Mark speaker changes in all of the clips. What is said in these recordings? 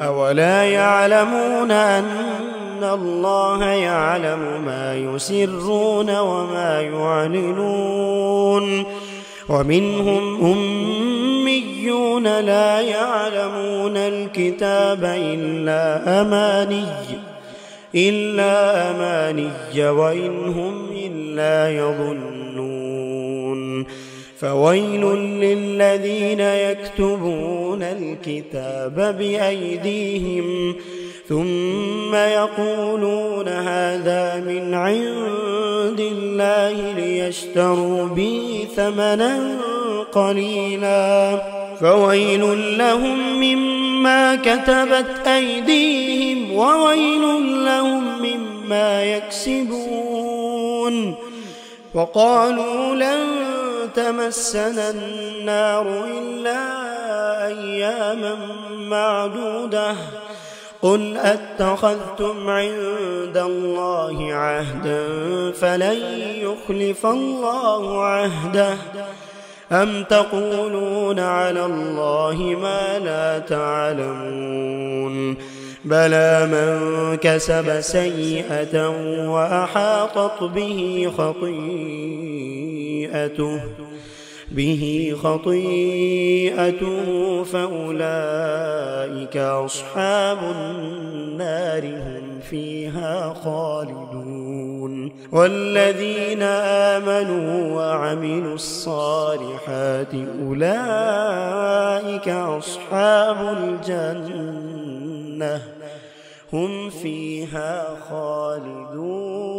Speaker 1: أولا يعلمون أن الله يعلم ما يسرون وما يعلنون ومنهم أميون لا يعلمون الكتاب إلا أماني وإن هم إلا يظنون فويل للذين يكتبون الكتاب بأيديهم ثم يقولون هذا من عند الله ليشتروا به ثمنا قليلا فويل لهم مما كتبت أيديهم وويل لهم مما يكسبون وقالوا لن تمسنا النار إلا أياما معدودة قل أتخذتم عند الله عهدا فلن يخلف الله عهده أم تقولون على الله ما لا تعلمون بلى من كسب سيئة وأحاطت به خطيئته فأولئك أصحاب النار هم فيها خالدون والذين آمنوا وعملوا الصالحات أولئك أصحاب الجنة هم فيها خالدون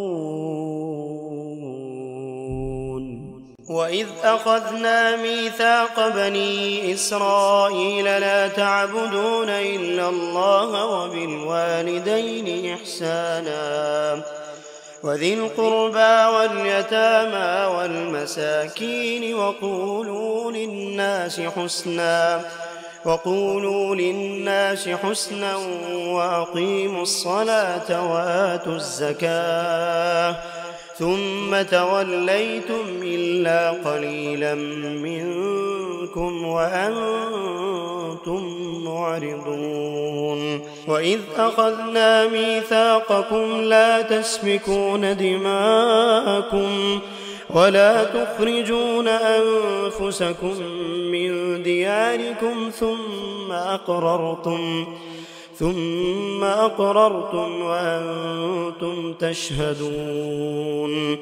Speaker 1: وإذ أخذنا ميثاق بني إسرائيل لا تعبدون إلا الله وبالوالدين إحسانا وذي القربى واليتامى والمساكين وقولوا للناس حسنا وأقيموا الصلاة وآتوا الزكاة ثم توليتم إلا قليلا منكم وأنتم معرضون وإذ أخذنا ميثاقكم لا تسفكون دماءكم ولا تخرجون أنفسكم من دياركم ثم أقررتم وأنتم تشهدون